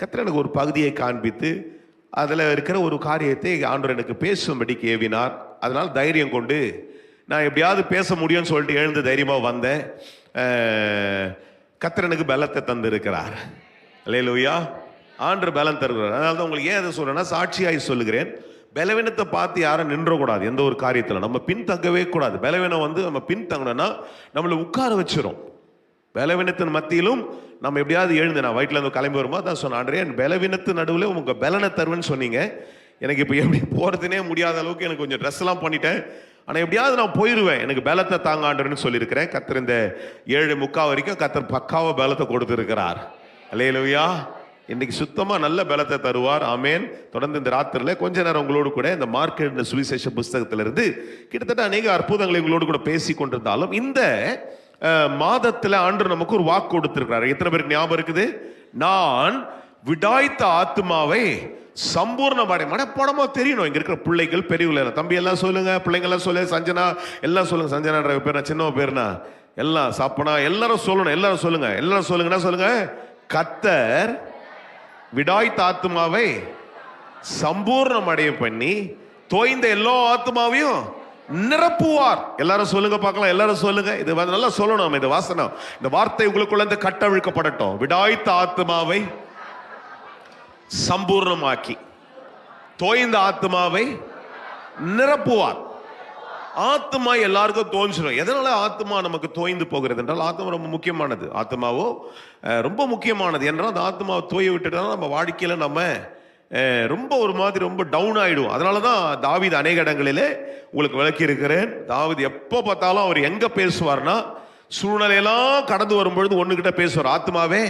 கர்த்தர் எனக்கு ஒரு பகுதியை காண்பித்து அதில் இருக்கிற ஒரு காரியத்தை ஆண்டவர் எனக்கு பேசும்படிக்கு ஏவினார். அதனால் தைரியம் கொண்டு நான் எப்படியாவது பேச முடியும்னு சொல்லிட்டு எழுந்து தைரியமாக வந்தேன். கர்த்தர் எனக்கு பலத்தை தந்திருக்கிறார். அல்லேலூயா. ஆண்டவர் பலம் தருகிறார். அதனால தான் உங்களுக்கு ஏன் அதை சொல்றேன்னா, சாட்சியாய் சொல்லுகிறேன். பலவீனத்தை பார்த்து யாரும் நின்றக்கூடாது. எந்த ஒரு காரியத்தில் நம்ம பின்தங்கவே கூடாது. பலவீனம் நம்ம பின்தங்கினா நம்மளை உட்கார வச்சிரும். பலவீனத்தின் மத்தியிலும் நம்ம எப்படியாவது எழுந்து, நான் வயிற்றுல இருந்து கிளம்பி வரும்போது தான் சொன்னேன், ஆண்டவரே என் பலவீனத்து நடுவில் உங்க பலனை தருவேன்னு சொன்னீங்க. எனக்கு இப்போ எப்படி போறதுனே முடியாத அளவுக்கு எனக்கு கொஞ்சம் ட்ரெஸ் எல்லாம் பண்ணிட்டேன். ஆனால் எப்படியாவது நான் போயிடுவேன், எனக்கு பலத்தை தாங்க ஆண்டவர்னு சொல்லியிருக்கிறேன். கர்த்தர் இந்த 7:45 வரைக்கும் கர்த்தர் பக்காவ பலத்தை கொடுத்திருக்கிறார். அல்லேலூயா. இன்னைக்கு சுத்தமா நல்ல பலத்தை தருவார். ஆமேன். தொடர்ந்து இந்த ராத்திரில கொஞ்ச நேரம் உங்களோடு கூட இந்த மார்க் எழுதின சுவிசேஷ புஸ்தகத்திலிருந்து கிட்டத்தட்ட அநேக அற்புதங்களை உங்களோடு கூட பேசி கொண்டிருந்தாலும், இந்த மாதத்துல ஆண்டவர் நமக்கு ஒரு வாக்கு கொடுத்திருக்கிறார். எத்தனை பேருக்கு ஞாபகம் இருக்குது? நான் விடாய்த்த ஆத்மாவை சம்பூர்ணமாடைய மனப்படமா தெரியணும். இங்க இருக்கிற பிள்ளைகள் பெரியவங்க தம்பி எல்லாம் சொல்லுங்க, பிள்ளைங்க எல்லாம் சொல்லுங்க, சஞ்சனா எல்லாம் சொல்லுங்க. சஞ்சனா பேர்னா சின்னவ பேர்னா எல்லாம் சாப்பினா எல்லாரும் சொல்லணும். எல்லாரும் சொல்லுங்க, எல்லாரும் சொல்லுங்கன்னா சொல்லுங்க. கர்த்தர் விடாய்த்த ஆத்மாவை சம்பூர்ணம் அடைய பண்ணி தோய்ந்த எல்லா ஆத்மாவையும் நிரப்புவார். எல்லாரும் சொல்லுங்க பார்க்கலாம். எல்லாரும் சொல்லுங்க. இது நல்லா சொல்லணும். இந்த வாசனம், இந்த வார்த்தை உங்களுக்குள்ள இருந்து கட்டவிழ்க்கப்படட்டும். விடாய்த்த ஆத்மாவை சம்பூர்ணமாக்கி தோய்ந்த ஆத்மாவை நிரப்புவார். ஆத்மா எல்லாருக்கும் தோன்றும். எதனால ஆத்மா நமக்கு தோய்ந்து போகிறது என்றால், ஆத்மா ரொம்ப முக்கியமானது. ஆத்மாவோ ரொம்ப முக்கியமானது என்றால், அந்த ஆத்மாவை தோய விட்டுட்டா நம்ம வாழ்க்கையில நம்ம ரொம்ப ஒரு மாதிரி ரொம்ப டவுன் ஆயிடும். அதனாலதான் தாவீது அநேக இடங்களிலே உங்களுக்கு விளக்கி இருக்கிறேன். தாவீது எப்போ பார்த்தாலும் அவர் எங்க பேசுவார்னா, சூழ்நிலையெல்லாம் கடந்து வரும்பொழுது ஒண்ணுகிட்ட பேசுவார். ஆத்மாவே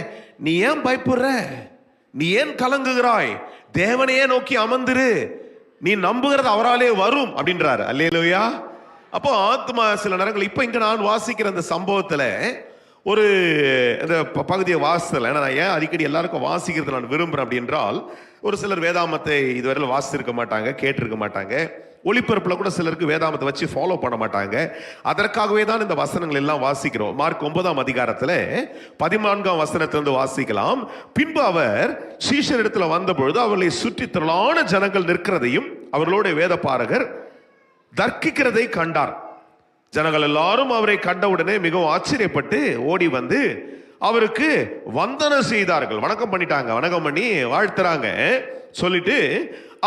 நீ ஏன் பயப்படுற, நீ ஏன் கலங்குகிறாய், தேவனையே நோக்கி அமர்ந்துரு, நீ நம்புகிறது அவராலே வரும் அப்படின்றாரு. அல்லேலூயா. அப்போ ஆத்மா சில நேரங்கள், இப்ப இங்க நான் வாசிக்கிற அந்த சம்பவத்துல ஒரு இந்த பகுதியை வாசித்தல, நான் ஏன் அடிக்கடி எல்லாருக்கும் வாசிக்கிறது நான் விரும்புறேன் அப்படின்றால், ஒரு சிலர் வேதாமத்தை இதுவரையில் வாசித்திருக்க மாட்டாங்க, கேட்டிருக்க மாட்டாங்க. ஒளிபரப்புல கூட சிலருக்கு வேதாமத்தை வச்சு ஃபாலோ பண்ண மாட்டாங்க. அதற்காகவே தான் இந்த வசனங்கள் எல்லாம் வாசிக்கிறோம். மார்க் 9ஆம் அதிகாரத்துல 14ஆம் வசனத்திலிருந்து வாசிக்கலாம். பின்பு அவர் சீஷர் இடத்துல வந்த பொழுது அவர்களை சுற்றி திரளான ஜனங்கள் நிற்கிறதையும் அவர்களோட வேத பாரகர் தர்க்கிக்கிறதை கண்டார். ஜனங்கள் எல்லாரும் அவரை கண்டவுடனே மிகவும் ஆச்சரியப்பட்டு ஓடி வந்து அவருக்கு வந்தனம் செய்தார்கள். வணக்கம் பண்ணிட்டாங்க, வணக்கம் பண்ணி வாழ்த்துறாங்க. சொல்லிட்டு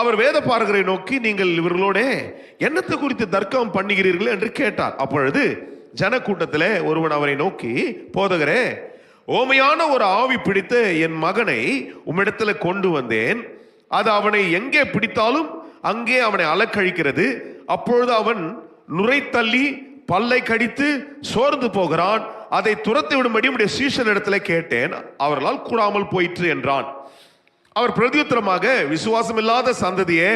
அவர் வேத பாரகரை நோக்கி, நீங்கள் இவர்களோட என்னத்தை குறித்து தர்க்கம் பண்ணுகிறீர்கள் என்று கேட்டார். அப்பொழுது ஜன கூட்டத்திலே ஒருவன் அவரை நோக்கி, போதகரே, ஓமையான ஒரு ஆவி பிடித்த என் மகனை உம்மிடத்துல கொண்டு வந்தேன். அது அவனை எங்கே பிடித்தாலும் அங்கே அவனை அலக்கழிக்கிறது. அப்பொழுது அவன் நுரை தள்ளி பல்லை கடித்து சோர்ந்து போகிறான். அதை துரத்து விடும்படி உடைய சீஷன் இடத்துல கேட்டேன், அவர்களால் கூடாமல் போயிற்று என்றான். அவர் பிரதியுத்தரமாக, விசுவாசம் இல்லாத சந்ததியே,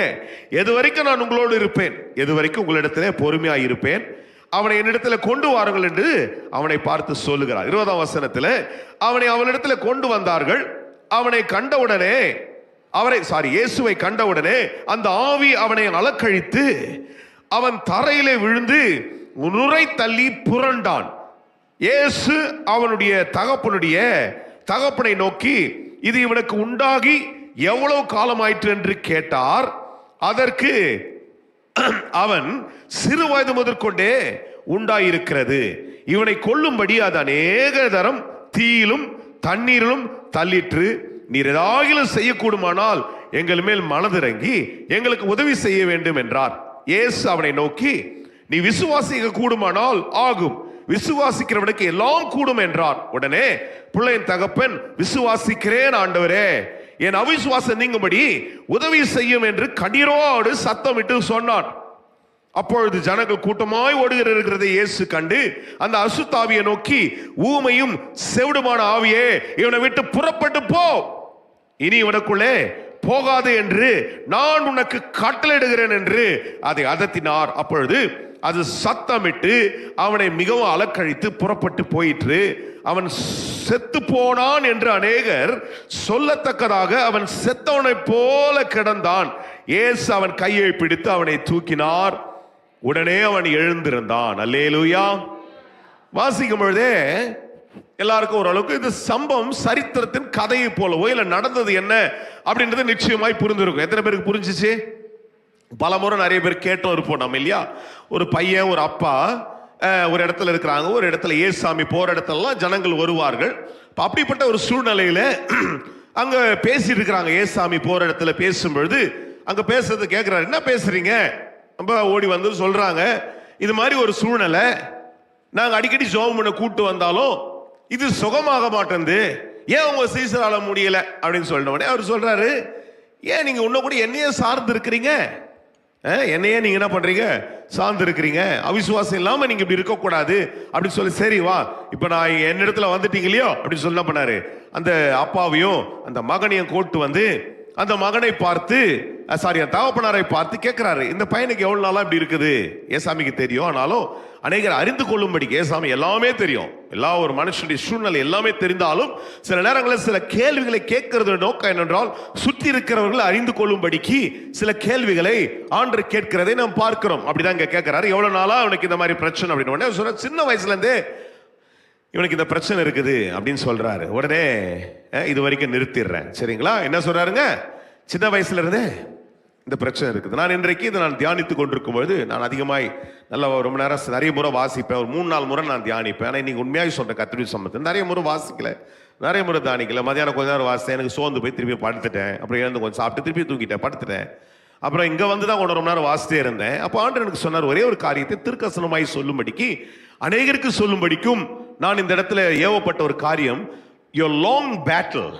எது வரைக்கும் நான் உங்களோடு இருப்பேன், எது வரைக்கும் உங்களிடத்திலே பொறுமையாய் இருப்பேன், அவனை என்னிடத்துல கொண்டு வாருங்கள் என்று அவனை பார்த்து சொல்லுகிறார். 20ஆம் வசனத்துல அவனை அவனிடத்துல கொண்டு வந்தார்கள். அவனை கண்டவுடனே இயேசுவை கண்டவுடனே அந்த ஆவி அவனை அலக்கழித்து அவன் தரையிலே விழுந்து நுரை தள்ளி புரண்டான். இயேசு அவனுடைய தகப்பனை நோக்கி, இது இவனுக்கு உண்டாகி எவ்வளவு காலம் ஆயிற்று என்று கேட்டார். அதற்கு அவன் சிறு வயது முதற்கொண்டே உண்டாயிருக்கிறது, இவனை கொல்லும்படி அது அநேக தரம் தீயிலும் தண்ணீரிலும் தள்ளிற்று. நீர் ஏதாகிலும் செய்யக்கூடுமானால் எங்கள் மேல் மனதிறங்கி எங்களுக்கு உதவி செய்ய வேண்டும் என்றார். இயேசு அவனை நோக்கி, நீ விசுவாசிக்க கூடுமானால் ஆகும், விசுவாசிக்கிறவனுக்கு எல்லாம் கூடும் என்றார். உடனே பிள்ளையின் தகப்பன், விசுவாசிக்கிறேன் ஆண்டவரே, என் அவிசுவாசம் நீங்கும்படி உதவி செய்யும் என்று கண்ணீரோடு சத்தமிட்டு சொன்னான். அப்பொழுது ஜனங்கள் கூட்டமாய் ஓடுகிறதை இயேசு கண்டு அந்த அசுத்தாவியை நோக்கி, ஊமையும் செவிடுமான ஆவியே, இவனை விட்டு புறப்பட்டு போ, இனி இவனுக்குள்ளே போகாது என்று நான் உனக்கு கட்டளையிடுகிறேன் என்று அதை அதட்டினார். அப்பொழுது அது சத்தமிட்டு அவனை மிகவும் அலக்கழித்து புறப்பட்டு போயிற்று. அவன் செத்து போனான் என்று அநேகர் சொல்லத்தக்கதாக அவன் செத்தவனை போல கிடந்தான். இயேசு அவன் கையை பிடித்து அவனை தூக்கினார். உடனே அவன் எழுந்திருந்தான். அல்லேலூயா. வாசிக்கும் பொழுதே எல்லாருக்கும் ஓரளவுக்கு இந்த சம்பவம் சரித்திரத்தின் கதையை போலவோ இல்ல நடந்தது என்ன அப்படின்றது நிச்சயமாய் புரிஞ்சிருக்கும். எத்தனை பேருக்கு புரிஞ்சிச்சு? பல முறை நிறைய பேர் கேட்டோம் இருப்போம் நம்ம இல்லையா? ஒரு பையன் ஒரு அப்பா ஒரு இடத்துல இருக்கிறாங்க, ஒரு இடத்துல ஏசாமி போற இடத்துலலாம் ஜனங்கள் வருவார்கள். அப்படிப்பட்ட ஒரு சூழ்நிலையில அங்க பேசிட்டு இருக்கிறாங்க. ஏசாமி போற இடத்துல பேசும்பொழுது அங்க பேசுறது கேட்கிறாரு, என்ன பேசுறீங்க? ரொம்ப ஓடி வந்து சொல்றாங்க, இது மாதிரி ஒரு சூழ்நிலை, நாங்க அடிக்கடி ஜெபம் பண்ண கூட்டு வந்தாலும் இது சுகமாக மாட்டேங்குது, ஏன் உங்க சீசரால முடியல அப்படின்னு சொல்லிட்ட உடனே அவர் சொல்றாரு, ஏன் நீங்க இன்னும் கூட என்னையே சார்ந்து இருக்கிறீங்க, என்னையே நீங்க என்ன பண்றீங்க, சார்ந்து இருக்கிறீங்க, அவிசுவாசம் இல்லாம நீங்க இப்படி இருக்க கூடாது அப்படின்னு சொல்லி, சரி வா இப்ப நான் என்னிடத்துல வந்துட்டீங்க இல்லையோ அப்படின்னு சொல்லி என்ன பண்ணாரு, அந்த அப்பாவையும் அந்த மகனையும் கூட்டு வந்து அந்த மகனை பார்த்து தகப்பனாரை பார்த்து கேட்கிறாரு, இந்த பையனுக்கு எவ்வளவு நாளா இப்படி இருக்குது? ஏசாமிக்கு தெரியும், ஆனாலும் அநேகர் அறிந்து கொள்ளும்படிக்கு, ஏசாமி எல்லாமே தெரியும், எல்லா ஒரு மனுஷனுடைய சூழ்நிலை எல்லாமே தெரிந்தாலும் சில நேரங்களில் சில கேள்விகளை கேட்கறது நோக்கம் என்னென்றால் சுற்றி இருக்கிறவர்கள் அறிந்து கொள்ளும்படிக்கு சில கேள்விகளை ஆண்டவர் கேட்கிறதை நாம் பார்க்கிறோம். அப்படிதான் இங்க கேட்கிறாரு, எவ்வளவு நாளா அவனுக்கு இந்த மாதிரி பிரச்சனை அப்படின்னு உடனே சொல்ற, சின்ன வயசுல இருந்தே இவனுக்கு இந்த பிரச்சனை இருக்குது அப்படின்னு சொல்றாரு. உடனே இது வரைக்கும் நிறுத்திடுறேன், சரிங்களா? என்ன சொல்றாருங்க, சின்ன வயசுல இருந்தே இந்த பிரச்சனை இருக்குது. நான் இன்றைக்கு இதை நான் தியானித்துக் கொண்டிருக்கும் பொழுது நான் அதிகமாய் நல்லா ரொம்ப நேரம் நிறைய முறை வாசிப்பேன், ஒரு 3-4 முறை நான் தியானிப்பேன். ஆனால் இன்னைக்கு உண்மையாக சொல்றேன், கர்த்தருடைய சம்பந்தம் நிறைய முறை வாசிக்கல, நிறைய முறை தியானிக்கல. மதியானம் கொஞ்ச நேரம் வாசித்தேன், எனக்கு சோர்ந்து போய் திருப்பி படுத்துட்டேன், அப்புறம் எழுந்து கொஞ்சம் சாப்பிட்டு திருப்பி தூங்கிட்டேன், படுத்துட்டேன். அப்புறம் இங்க வந்து தான் ரொம்ப நேரம் வாசித்தே இருந்தேன். அப்போ ஆண்டவர் எனக்கு சொன்னார், ஒரே ஒரு காரியத்தை திருக்கசனமாய் சொல்லும்படிக்கு, அநேகருக்கு சொல்லும்படிக்கும் நான் இந்த இடத்துல ஏவப்பட்ட ஒரு காரியம், your long battle,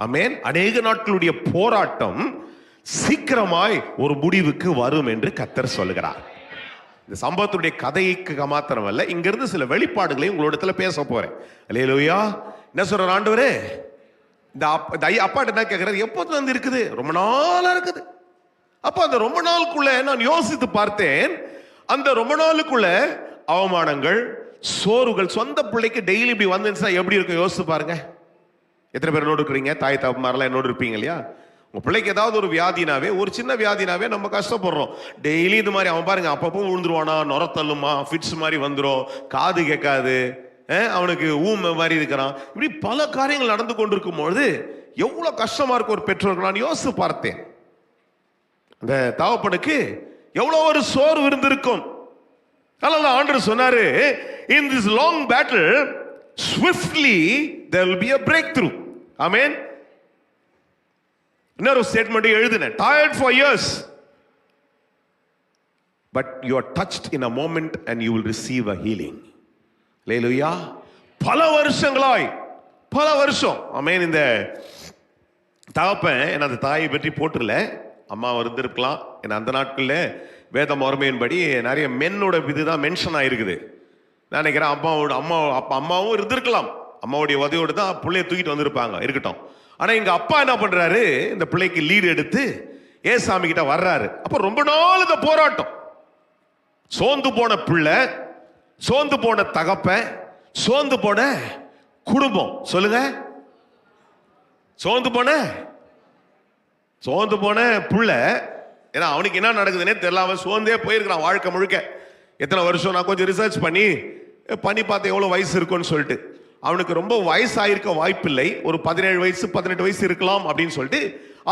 ஆமென், அநேக நாட்களுடைய போராட்டம் சீக்கிரமாய் ஒரு முடிவுக்கு வரும் என்று கர்த்தர் சொல்லுகிறார். இந்த சம்பவத்துடைய கதைக்கு மாத்திரமல்ல, இங்கிருந்து சில வெளிப்பாடுகளை உங்களிடத்துல பேச போறேன். அல்லேலூயா. என்ன சொல்ற ஆண்டவரே, இந்த அப்பாட்ட என்ன கேட்கிறாரு, எப்போது வந்து இருக்குது? ரொம்ப நாளா இருக்குது. அப்ப அந்த ரொம்ப நாளுக்குள்ள நான் யோசித்து பார்த்தேன், அந்த ரொம்ப நாளுக்குள்ள அவமானங்கள், சோறுகள், சொந்த பிள்ளைக்கு டெய்லி இப்படி வந்துச்சுன்னா எப்படி இருக்கும் யோசித்து பாருங்க. எத்தனை பேர் என்னோடு இருக்கிறீங்க? தாய் தகப்பன்மாரெல்லாம் என்னோடு இருப்பீங்க இல்லையா? உங்க பிள்ளைக்கு ஏதாவது ஒரு வியாதினாவே, ஒரு சின்ன வியாதினாவே நம்ம கஷ்டப்படுறோம். டெய்லி இது மாதிரி அவன் பாருங்க அப்பப்போ விழுந்துருவானா, நுரத்தள்ளுமா, ஃபிட்ஸ் மாதிரி வந்துடும், காது கேட்காது, அவனுக்கு ஊமை மாதிரி இருக்கிறான், இப்படி பல காரியங்கள் நடந்து கொண்டிருக்கும் பொழுது எவ்வளவு கஷ்டமா இருக்கும் ஒரு பெற்றோர்கள். நான் யோசித்து பார்த்தேன், அந்த தகப்பனுக்கு எவ்வளவு ஒரு சோர்வு இருந்திருக்கும். அதனால ஆண்டவர் சொன்னாரு, in this long battle swiftly there will be a breakthrough. ஆமென். இன்னொரு ஸ்டேட்மெண்ட் எழுதினேன், tired for years but you are touched in a moment and you will receive a healing. ஹல்லேலூயா. பல வருஷங்களாய், பல வருஷம், ஆமென். இந்த தகப்பன் என்ன அந்த தாயை பற்றி போட்டுல அம்மா இருந்திருக்கலாம். ஏன்னா அந்த நாட்கள்ல வேத மறுமையின்படி நிறைய மென்னோட இதுதான் மென்ஷன் ஆயிருக்குது. நான் நினைக்கிறேன் அம்மாவும் இருந்திருக்கலாம், அம்மாவுடைய உதவியோடு தான் பிள்ளைய தூக்கிட்டு வந்திருப்பாங்க, இருக்கட்டும். ஆனா எங்க அப்பா என்ன பண்றாரு, இந்த பிள்ளைக்கு லீடு எடுத்து ஏசாமி கிட்ட வர்றாரு. அப்ப ரொம்ப நாள் இந்த போராட்டம், சோர்ந்து போன பிள்ளை, சோர்ந்து போன தகப்பன், சோர்ந்து போன குடும்பம். சொல்லுங்க, சோர்ந்து போன புள்ள. ஏன்னா அவனுக்கு என்ன நடக்குதுன்னே தெரியல, அவன் சோர்ந்தே போயிருக்கிறான் வாழ்க்கை முழுக்க. எத்தனை வருஷம் நான் கொஞ்சம் ரிசர்ச் பண்ணி பார்த்தேன் எவ்வளவு வயசு இருக்குன்னு சொல்லிட்டு. அவனுக்கு ரொம்ப வயசு ஆயிருக்க வாய்ப்பில்லை, ஒரு 17 வயசு 18 வயசு இருக்கலாம் அப்படின்னு சொல்லிட்டு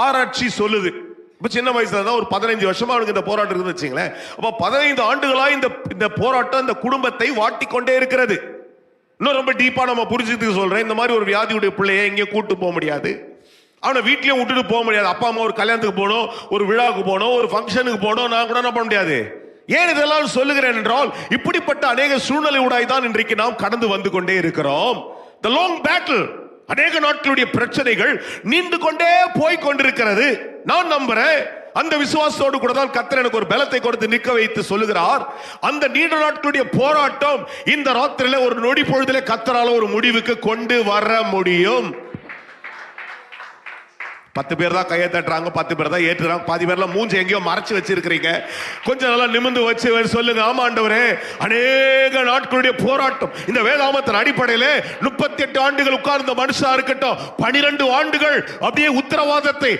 ஆராய்ச்சி சொல்லுது. இப்ப சின்ன வயசுல தான் ஒரு 15 வருஷமா அவனுக்கு இந்த போராட்டம் இருக்குன்னு வச்சுங்களேன். அப்ப 15 ஆண்டுகளா இந்த போராட்டம் இந்த குடும்பத்தை வாட்டி கொண்டே இருக்கிறது. இன்னும் ரொம்ப டீப்பா நம்ம புரிஞ்சுக்கிறதுக்கு சொல்றேன், இந்த மாதிரி ஒரு வியாதியுடைய பிள்ளைய எங்கேயும் கூட்டு போக முடியாது, அவனை வீட்லயும் விட்டுட்டு போக முடியாது. அப்பா அம்மா ஒரு கல்யாணத்துக்கு போனோம், ஒரு விழாவுக்கு போனோம், ஒரு ஃபங்க்ஷனுக்கு போனோம், நான் கூட என்ன பண்ண முடியாது. ஏன் இதெல்லாம் சொல்லுகிறேன் என்றால், இப்படிப்பட்ட அநேக சூழ்நிலை ஊடாய் தான் இன்றைக்கு நாம் கடந்து வந்து கொண்டே இருக்கிறோம். The long battle, அநேக நாட்களுடைய பிரச்சனைகள் நீண்டு கொண்டே போய் கொண்டிருக்கிறது. நான் நம்புறேன், அந்த விசுவாசத்தோடு கூட தான் கர்த்தர் எனக்கு ஒரு பலத்தை கொடுத்து நிற்க வைத்து சொல்லுகிறார். அந்த நீண்ட நாட்களுடைய போராட்டம் இந்த ராத்திரியில ஒரு நொடி பொழுதிலே கர்த்தரால ஒரு முடிவுக்கு கொண்டு வர முடியும். 10 பேர் தான் கையை தட்டுறாங்க, 10 பேர் தான் ஏற்றுறாங்க, பாதி பேர்லாம் மூஞ்சி எங்கேயோ மறைச்சு வச்சிருக்கிறீங்க. கொஞ்சம் நல்லா நிமிர்ந்து வச்சு சொல்லுங்க, ஆமா ஆண்டவரே, அநேக நாட்களுடைய போராட்டம் இந்த வேதாமத்தின் அடிப்படையில 38 ஆண்டுகள் உட்கார்ந்த மனுஷா இருக்கட்டும், 12 ஆண்டுகள் அப்படியே உத்தரவாதத்தை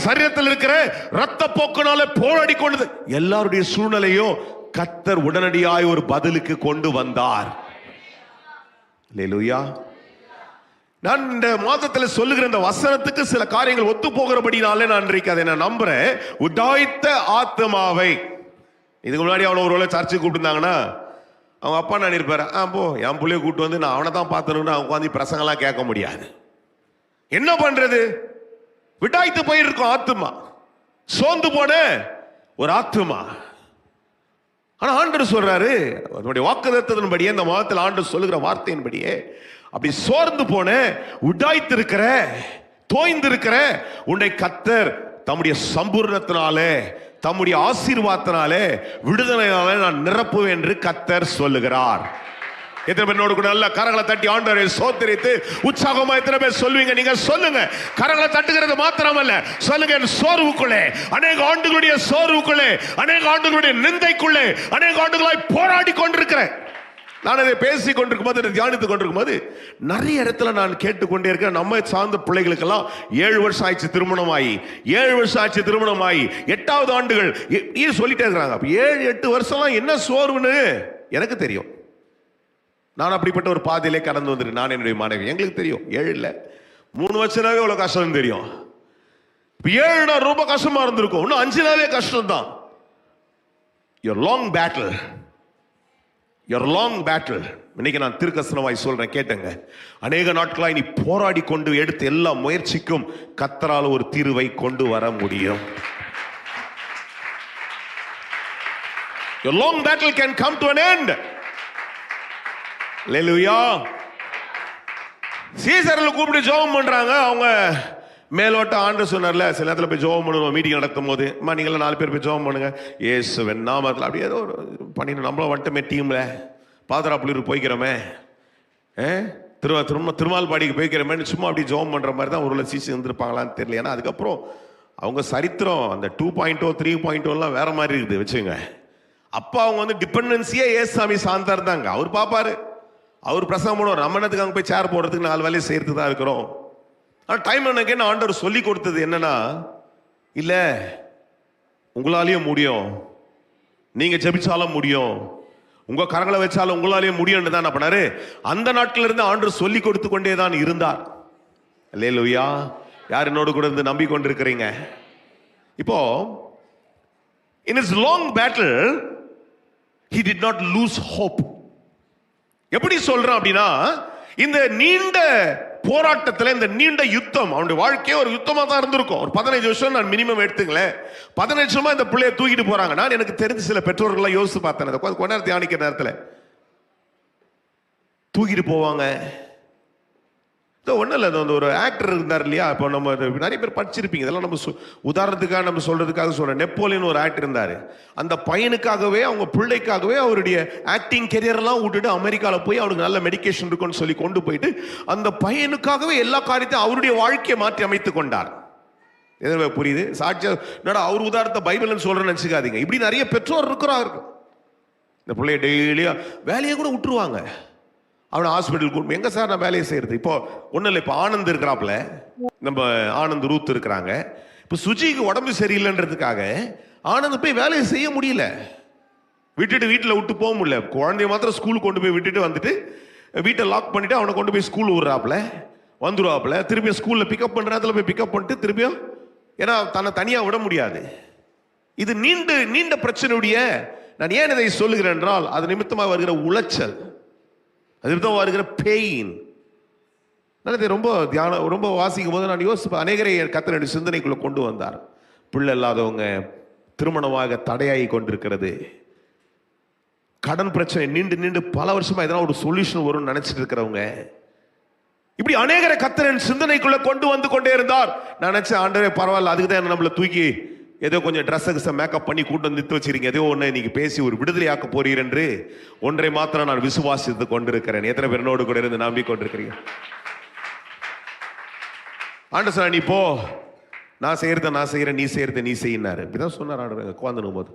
சரீரத்தில் இருக்கிற ரத்த போக்குனால போராடி கொண்டது. எல்லாருடைய சூழ்நிலையும் கர்த்தர் உடனடியாய் ஒரு பதிலுக்கு கொண்டு வந்தார். அல்லேலூயா. நான் இந்த மாதத்தில் சொல்லுகிற இந்த வசனத்துக்கு சில காரியங்கள் ஒத்து போகிறபடினாலே நான் இன்றைக்கு அதை நான் நம்புறேன். உடாய்த்த ஆத்மாவை. இதுக்கு முன்னாடி அவனை ஒரு வேளை சர்ச்சுக்கு கூப்பிட்டுருந்தாங்கன்னா அவங்க அப்பா நான் இருப்பாரு, போ என் பிள்ளைய கூப்பிட்டு வந்து நான் அவனை தான் பார்த்தணும்னு அவன் உட்காந்து பிரசங்கெல்லாம் கேட்க முடியாது. என்ன பண்றது? விடாய்த்து போயிருக்கும் ஆத்மா, சோர்ந்து போன ஒரு ஆத்மா. ஆனா ஆண்டவர் சொல்றாரு, அதனுடைய வாக்குத்தத்தத்தின்படியே இந்த மாதத்தில் ஆண்டவர் சொல்லுகிற வார்த்தையின்படியே, அப்படி சோர்ந்து போன உடாய்த்து இருக்கிற தோய்ந்து இருக்கிற உன்னை கர்த்தர் தம்முடைய சம்பூர்ணத்தினாலே தம்முடைய ஆசீர்வாதத்தினாலே விடுதலையாலே நான் நிரப்புவேன் என்று கர்த்தர் சொல்லுகிறார். எத்தனை பேரோடு கூட நல்ல கரங்களை தட்டி ஆண்டவரை சோத்திரித்து உற்சாகமா எத்தனை பேர் சொல்லுவீங்க? நீங்க சொல்லுங்க. கரங்களை தட்டுகிறது மாத்திரமல்ல, சொல்லுங்க. என் சோர்வுக்குள்ளே, அநேக ஆண்டுகளுடைய சோர்வுக்குள்ளே, அநேக ஆண்டுகளுடைய நிந்தைக்குள்ளே, அநேக ஆண்டுகளாய் போராடி கொண்டிருக்கிறேன். நான் அதை பேசி கொண்டிருக்கும் போது, தியானித்துக் கொண்டிருக்கும் போது நிறைய இடத்துல நான் கேட்டுக்கொண்டே இருக்கேன். நம்ம சார்ந்த பிள்ளைகளுக்கெல்லாம் 7 வருஷம் ஆயிடுச்சு திருமணமாயி, 7 வருஷம் ஆச்சு திருமணமாயி, 8வது ஆண்டுகள் சொல்லிட்டே இருக்கிறாங்க. 7-8 வருஷம் என்ன சோர்வுன்னு எனக்கு தெரியும். நான் அப்படிப்பட்ட ஒரு பாதையிலே கடந்து வந்துருக்கேன். நான் என்னுடைய மனைவி, எங்களுக்கு தெரியும். 7 இல்ல 3 வருஷனாவே அவ்வளவு கஷ்டம் தெரியும். 7 ரொம்ப கஷ்டமா இருந்திருக்கும். இன்னும் 5 கஷ்டம் தான். your long battle. இன்னைக்கு நான் திருக்கசனமாய் சொல்றேன், கேட்டுங்க. அநேக நாட்களாய் நீ போராடி கொண்டு எடுத்த எல்லா முயற்சிக்கும் கர்த்தரால் ஒரு தீர்வை கொண்டு வர முடியும். your long battle can come to an end. அல்லேலூயா. சீசர்ல கூப்பிட்டு ஜெபம் பண்றாங்க. அவங்க மேலோட்ட ஆண்டவர் சொன்னார்ல, சில நேரத்தில் போய் ஜெபம் பண்ணுவோம் மீட்டிங் நடத்தும் போது, நீங்கள 4 பேர் போய் ஜெபம் பண்ணுங்க இயேசுவின் நாமத்தில். அப்படியே ஏதோ பண்ணிட்டு நம்மளும் வந்துட்டுமே டீம்ல பாதராப்புலியூர் போய்க்கிறோமே, திருமால் பாடிக்கு போய்க்கிறோமேன்னு சும்மா அப்படி ஜெபம் பண்ற மாதிரி தான் ஒரு சீசன் இருந்திருப்பாங்களான்னு தெரியல. ஏன்னா அதுக்கப்புறம் அவங்க சரித்திரம் அந்த 2.0 3.0 வேற மாதிரி இருக்குது வச்சுங்க. அப்ப அவங்க டிபெண்டன்சியே ஏசாமி சாந்தா இருந்தாங்க. அவர் பாப்பாரு, அவர் பிரசங்கம் பண்ணுவார். நம்ம என்னத்துக்கு அங்கே போய் சேர் போடுறதுக்கு 4 வேலையை செய்யறதுக்கு தான் இருக்கிறோம். ஆனால் டைம் எனக்கு என்ன ஆண்டவர் சொல்லி கொடுத்தது என்னன்னா, இல்ல உங்களாலேயும் முடியும், நீங்க ஜெபிச்சாலும் முடியும், உங்க கரங்களை வச்சாலும் உங்களாலேயும் முடியும் தான் பண்ணாரு. அந்த நாட்கள் இருந்து ஆண்டவர் சொல்லி கொடுத்து கொண்டே தான் இருந்தார். அல்லேலூயா. யார் என்னோடு கூட இருந்து நம்பிக்கொண்டிருக்கிறீங்க? இப்போ in his long battle he did not lose hope. எப்படி சொல்றான் அப்படின்னா, இந்த நீண்ட போராட்டத்தில், இந்த நீண்ட யுத்தம், அவனுடைய வாழ்க்கையே ஒரு யுத்தமா தான் இருந்திருக்கும். ஒரு 15 வருஷம் நான் மினிமம் எடுத்துங்களேன். 15 வருஷமா இந்த பிள்ளைய தூக்கிட்டு போறாங்க. நான் எனக்கு தெரிஞ்ச சில பெற்றோர்கள்லாம் யோசிச்சு பார்த்தேன். கொஞ்ச நேரம் தியானிக்கிற நேரத்தில் தூக்கிட்டு போவாங்க. ஒன்றும் இல்லை, அந்த ஒரு ஆக்டர் இருந்தார் இல்லையா, இப்போ நம்ம நிறைய பேர் படிச்சிருப்பீங்க. இதெல்லாம் நம்ம உதாரணத்துக்காக நம்ம சொல்றதுக்காக சொல்றேன். நெப்போலியன் ஒரு ஆக்டர் இருந்தார். அந்த பையனுக்காகவே, அவங்க பிள்ளைக்காகவே அவருடைய ஆக்டிங் கெரியர்லாம் விட்டுட்டு அமெரிக்காவில் போய் அவனுக்கு நல்ல மெடிக்கேஷன் இருக்குன்னு சொல்லி கொண்டு போயிட்டு அந்த பையனுக்காகவே எல்லா காரியத்தையும் அவருடைய வாழ்க்கையை மாற்றி அமைத்து கொண்டார். எது புரியுது? சாட்சியா என்னடா அவர் உதாரணத்தை பைபிள்னு சொல்றேன்னு நினச்சிக்காதீங்க. இப்படி நிறைய பெற்றோர் இருக்கிறார்கள். இந்த பிள்ளைய டெய்லியா வேலையை கூட விட்டுருவாங்க. அவனை ஹாஸ்பிட்டல் கூட்டு, எங்க சார் நான் வேலையை செய்யறது? இப்போ ஒன்றும் இல்லை, இப்போ ஆனந்த் இருக்கிறாப்புல, நம்ம ஆனந்த் ரூத் இருக்கிறாங்க. இப்போ சுஜிக்கு உடம்பு சரியில்லைன்றதுக்காக ஆனந்த் போய் வேலையை செய்ய முடியல, விட்டுட்டு வீட்டில் விட்டு போக முடியல. குழந்தைய மாத்திரம் ஸ்கூலுக்கு கொண்டு போய் விட்டுட்டு வந்துட்டு வீட்டை லாக் பண்ணிட்டு அவனை கொண்டு போய் ஸ்கூல் விடுறாப்புல, வந்துடுவாப்புல. திரும்பியும் ஸ்கூலில் பிக்கப் பண்ணுற இடத்துல போய் பிக்கப் பண்ணிட்டு திரும்பியும், ஏன்னா தன்னை தனியாக விட முடியாது. இது நீண்ட பிரச்சனையுடைய, நான் ஏன் இதை சொல்லுகிறேன் என்றால், அது நிமித்தமாக வருகிற உளைச்சல், அது வருகிற பெயின். ரொம்ப வாசிக்கும் போது நான் யோசிப்பேன், அநேகரை கர்த்தருடைய சிந்தனைக்குள்ள கொண்டு வந்தார். பிள்ளை இல்லாதவங்க, திருமணமாக தடையாகி கொண்டிருக்கிறது, கடன் பிரச்சனை நீண்டு பல வருஷமா எதனா ஒரு சொல்யூஷன் வரும்னு நினைச்சிட்டு இருக்கிறவங்க, இப்படி அநேகரை கர்த்தரின் சிந்தனைக்குள்ள கொண்டு வந்து கொண்டே இருந்தார். நான் நினைச்சேன், ஆண்டவரே பரவாயில்ல, அதுக்கு தான் நம்மளை தூக்கி ஏதோ கொஞ்சம் ட்ரெஸ்ஸை மேக்கப் பண்ணி கூட்டு நிறுத்தி வச்சிருக்கீங்க, ஏதோ ஒன்று நீங்க பேசி ஒரு விடுதலையாக்க போறீர் என்று ஒன்றை மாத்திரம் நான் விசுவாசித்து கொண்டிருக்கிறேன். எத்தனை பேர் என்னோடு கூட இருந்து நம்பிக்கொண்டிருக்கிறீங்க? ஆண்டு சார், நீ போ, நான் செய்யறத நான் செய்யறேன், நீ செய்யறத நீ செய்யினாரு. இப்படிதான் சொன்னார் ஆண்டு. உட்காந்துனும் போது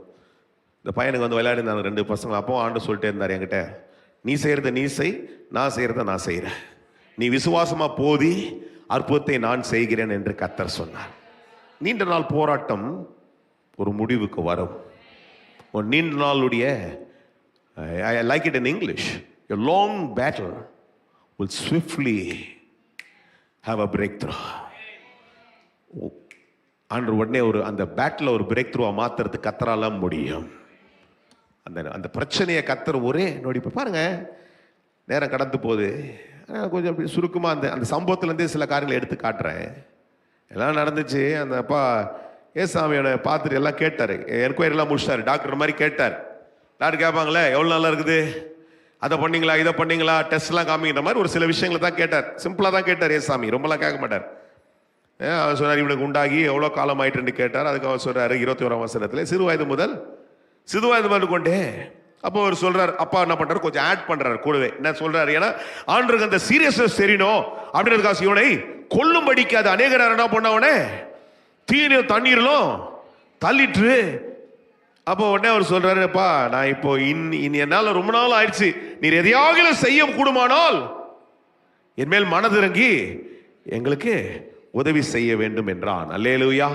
இந்த பையனுக்கு விளையாடி இருந்தாங்க 2 பசங்க. அப்போ ஆண்டு சொல்லிட்டே இருந்தார் என்கிட்ட, நீ செய்யறத நீ செய், நான் செய்யறத நான் செய்யறேன், நீ விசுவாசமா போதி அற்புதத்தை நான் செய்கிறேன் என்று கர்த்தர் சொன்னார். நீண்ட நாள் போராட்டம் ஒரு முடிவுக்கு வரும். ஒரு நீண்ட நாளுடைய, I like it in English, a long battle will swiftly have a breakthrough. ஆண்டவர் உடனே அந்த பேட்டில் ஒரு பிரேக் த்ரூவா மாத்துறதுக்கு கத்தரால முடியும். அந்த பிரச்சனையை கத்தர் ஒரே நோடி பாருங்க. நேரம் கடந்து போகுது, கொஞ்சம் அப்படி சுருக்கமா அந்த சம்பவத்திலேருந்தே சில காரியங்களை எடுத்து காட்டுறேன். எல்லாம் நடந்துச்சு. அந்த அப்பா ஏசாமியோட பார்த்துட்டு எல்லாம் கேட்டாரு, என்கொயரிலாம் முடிச்சிட்டாரு. டாக்டர் மாதிரி கேட்டார். டாக்டர் கேட்பாங்களே எவ்வளோ நல்லா இருக்குது, அதை பண்ணீங்களா இதை பண்ணீங்களா, டெஸ்ட்லாம் காமிக்கிற மாதிரி ஒரு சில விஷயங்களை தான் கேட்டார். சிம்பிளாக தான் கேட்டார் ஏசாமி, ரொம்பலாம் கேட்க மாட்டார். அவர் சொன்னார் இவனுக்கு உண்டாகி எவ்வளோ காலம் ஆயிட்டுன்னு கேட்டார். அதுக்கு அவர் சொல்றாரு 21ஆம் வசனத்தில் சிறு வயது முதல் கொண்டே. அப்போ அவர் சொல்றாரு, அப்பா என்ன பண்றாரு, கொஞ்சம் ஆட் பண்றாரு கூடவே. என்ன சொல்றாரு, ஏன்னா ஆண்டருக்கு அந்த சீரியஸ்னஸ் தெரியணும் அப்படின்றதுக்காக இவனை கொல்லும்படிக்கு அது அநேகர் என்ன பண்ணவனே தீனியும் தண்ணீரிலும் தள்ளிட்டு. அப்போ உடனே அவர் சொல்றாரு, அப்பா நான் இப்போ இனி என்னால ரொம்ப நாள் ஆயிடுச்சு, நீர் எதையாக செய்ய கூடுமானால் என் மேல் மனதிறங்கி எங்களுக்கு உதவி செய்ய வேண்டும் என்றான். அல்லேலூயா.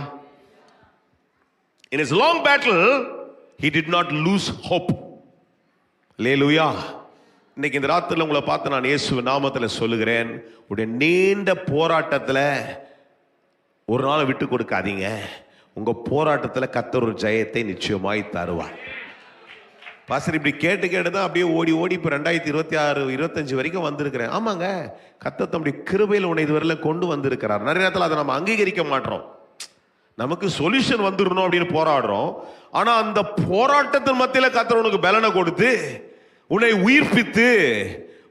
In his long battle he did not lose hope. அல்லேலூயா. இன்னைக்கு இந்த ராத்திரில உங்களை பார்த்து நான் இயேசு நாமத்தில் சொல்லுகிறேன், உடைய நீண்ட போராட்டத்தில் ஒரு நாள் விட்டு கொடுக்காதீங்க. உங்க போராட்டத்தில் கர்த்தர் ஒரு ஜெயத்தை நிச்சயமாய் தருவார். பாஸ்டர் இப்படி கேட்டு தான் அப்படியே ஓடி இப்போ 2026 25 வரைக்கும் வந்திருக்கிறேன். ஆமாங்க, கர்த்தர் தம்முடைய கிருபையில் உன்னை இதுவரையில கொண்டு வந்திருக்கிறார். நிறைய நேரத்தில் அதை நம்ம அங்கீகரிக்க மாட்டோம். நமக்கு சொல்யூஷன் வந்துடணும் அப்படின்னு போராடுறோம். ஆனா அந்த போராட்டத்தின் மத்தியில் கர்த்தர் உனக்கு பலனை கொடுத்து உன்னை உயிர்ப்பித்து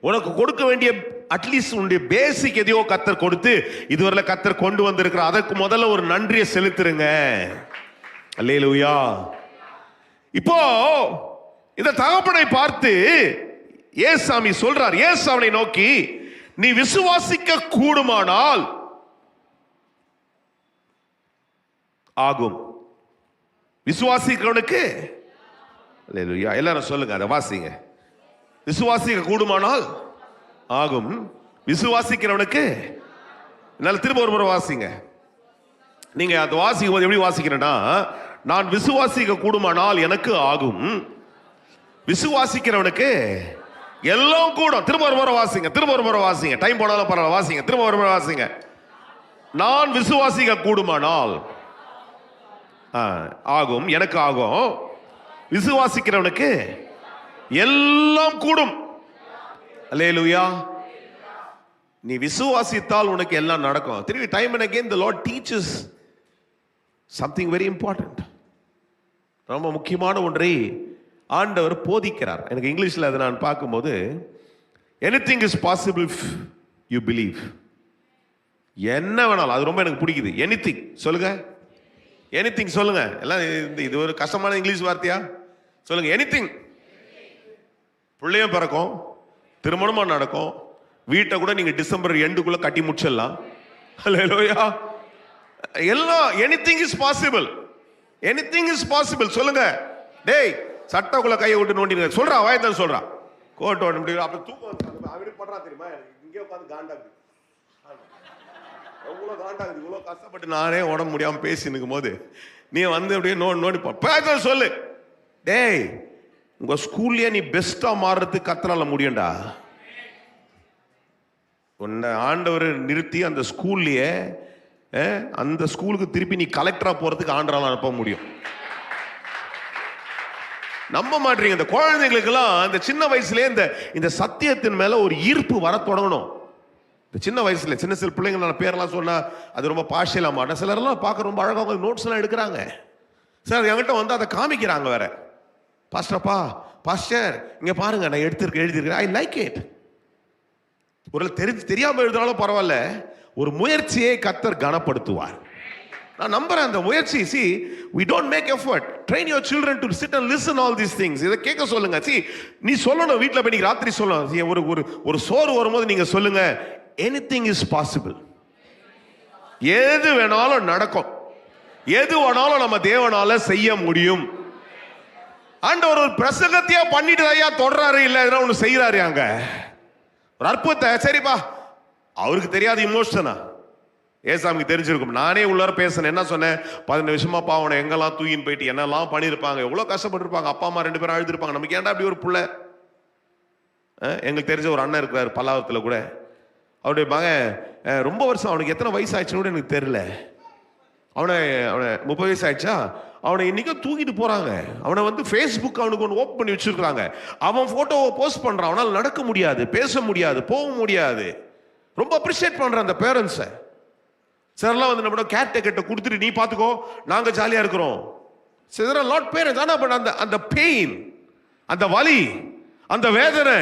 உனக்கு கொடுக்க வேண்டிய அட்லீஸ்ட் உன்னுடைய பேசிக் எதையோ கர்த்தர் கொடுத்து இதுவரையில கர்த்தர் கொண்டு வந்திருக்கிறார். அதற்கு முதல்ல ஒரு நன்றியை செலுத்துருங்க. அல்லேலூயா. இப்போ இந்த தகப்பனை பார்த்து ஏசாமி சொல்றார், ஏசாமனை நோக்கி நீ விசுவாசிக்க கூடுமானால் ஆகும். விசுவாசிக்கிறவனுக்கு அல்லேலூயா. எல்லாரும் சொல்லுங்க, அதை வாசிங்க. விசுவாசிக்க கூடுமானால் ஆகும், விசுவாசிக்கிறவனுக்கு. என்னால திரும்ப ஒரு முறை வாசிங்க. நீங்க அதை வாசிக்கும் போது எப்படி வாசிக்கிறேன்னா, நான் விசுவாசிக்க கூடுமானால் எனக்கு ஆகும், விசுவாசிக்கிறவனுக்கு எல்லாம் கூடும். திரும்ப ஒரு முறை வாசிங்க. டைம் போனாலும் பரவாயில்ல, வாசிங்க. திரும்ப ஒரு முறை வாசிங்க. நான் விசுவாசிக்க கூடுமானால் ஆகும், எனக்கு ஆகும், விசுவாசிக்கிறவனுக்கு எல்லாம் கூடும். அல்லேலூயா. நீ விசுவாசித்தால் உனக்கு எல்லாம் நடக்கும். திரும்பி time and again the Lord teaches something very important. ரொம்ப முக்கியமான ஒன்றை ஆண்டவர் போதிக்கிறார். எனக்கு இங்கிலீஷ்ல அதை நான் பார்க்கும்போது anything is possible if you believe. என்ன வேணாலும், அது ரொம்ப எனக்கு பிடிக்குது. anything சொல்லுங்க, anything சொல்லுங்க. எல்லாம் இது ஒரு கஷ்டமான இங்கிலீஷ் வார்த்தையா? சொல்லுங்க anything. பிள்ளையும் பிறக்கும், திருமணமா நடக்கும், வீட்டை கூட நீங்க டிசம்பர் எண்டுக்குள்ள கட்டி முடிச்சிடலாம். அல்லேலூயா. எல்லாம் anything is possible. anything is possible சொல்லுங்க. டேய் சட்டக்குள்ள கையை விட்டு நோண்டிங்க சொல்றா, வாயத்தான் சொல்றா. கோட் ஓட முடியும். அப்ப தூக்கம் அப்படி பண்றா தெரியுமா? இங்கே உட்காந்து காண்டாகுது, எவ்வளவு காண்டாகுது. இவ்வளவு கஷ்டப்பட்டு நானே உடம்பு முடியாம பேசி நிற்கும் போது நீ வந்து அப்படியே நோண்டி போ சொல்லு. டேய் உங்க ஸ்கூல்லயே நீ பெஸ்டா மாறுறதுக்கு கத்தரால முடியும்டா. உன்னை ஆண்டவர் நிறுத்தி அந்த ஸ்கூல்லயே அந்த ஸ்கூலுக்கு திருப்பி நீ கலெக்டரா போறதுக்கு ஆண்டரால அனுப்ப முடியும். நம்ப மாட்டீங்க. இந்த குழந்தைகளுக்கெல்லாம் இந்த சின்ன வயசுல இந்த சத்தியத்தின் மேல ஒரு ஈர்ப்பு வர தொடங்கணும். இந்த சின்ன வயசுல சின்ன சில பிள்ளைங்க பேரெல்லாம் சொன்னா அது ரொம்ப பாஷையில மாட்டேன். சிலரெல்லாம் பார்க்க ரொம்ப அழகாக நோட்ஸ் எல்லாம் எடுக்கிறாங்க. சார் என்கிட்ட வந்து அதை காமிக்கிறாங்க வேற. பாஸ்டர் இங்க பாருங்க நான் எழுதியிருக்கேன், ஐ லைக் இட். ஒரு தெரியாம எழுதினாலும் பரவாயில்ல, ஒரு முயற்சியை கர்த்தர் கனப்படுத்துவார். நான் நம்புறேன் அந்த முயற்சி. see we don't make effort. train your children to sit and listen all these things. இத கேட்க சொல்லுங்க. see நீ சொல்லணும், வீட்ல போய் நீ ராத்திரி சொல்லணும். ஒரு சோறு வரும்போது நீங்க சொல்லுங்க anything is possible. எது வேணாலும் நடக்கும், எது வேணாலும் நம்ம தேவனால செய்ய முடியும். ஆண்டவர் ஒரு பிரசங்கத்தையா பண்ணிட்டு ஐயா தொடறாரு, இல்ல எதனா ஒண்ணு செய்யறாரு. அங்க ஒரு அற்புதத்தை சரிப்பா அவருக்கு தெரியாத இமோஷனா ஏசாமிக்கு தெரிஞ்சிருக்கும். நானே உள்ளார பேசினேன். என்ன சொன்னேன்? 15 வருஷமா பாவனை எங்கெல்லாம் தூக்கின்னு போயிட்டு என்னெல்லாம் பண்ணியிருப்பாங்க, எவ்வளவு கஷ்டப்பட்டிருப்பாங்க, அப்பா அம்மா 2 பேரும் அழுதுருப்பாங்க. நமக்கு ஏன்டா அப்படி ஒரு புள்ள? எங்களுக்கு தெரிஞ்ச ஒரு அண்ணன் இருக்கிறார் பல்லாவரத்தில் கூட. அவருடைய மகன் ரொம்ப வருஷம், அவனுக்கு எத்தனை வயசு ஆயிடுச்சுன்னு கூட எனக்கு தெரியல. அவனை 30 வயசு ஆயிடுச்சா, அவனை இன்னைக்கும் தூக்கிட்டு போறாங்க. அவனை வந்து ஃபேஸ்புக் அவனுக்கு ஒன்று ஓப்பன் பண்ணி வச்சிருக்காங்க. அவன் போட்டோவை போஸ்ட் பண்றான். அவனால் நடக்க முடியாது, பேச முடியாது, போக முடியாது. ரொம்ப அப்ரிஷியேட் பண்றான் அந்த பேரண்ட்ஸை. சிலர்லாம் வந்து நம்ம கேர் டேக்கர்ட்ட கொடுத்துட்டு நீ பார்த்துக்கோ, நாங்க ஜாலியா இருக்கிறோம். சில லாட் பேரண்ட்ஸ். ஆனா அந்த அந்த பெயின், அந்த வலி, அந்த வேதனை,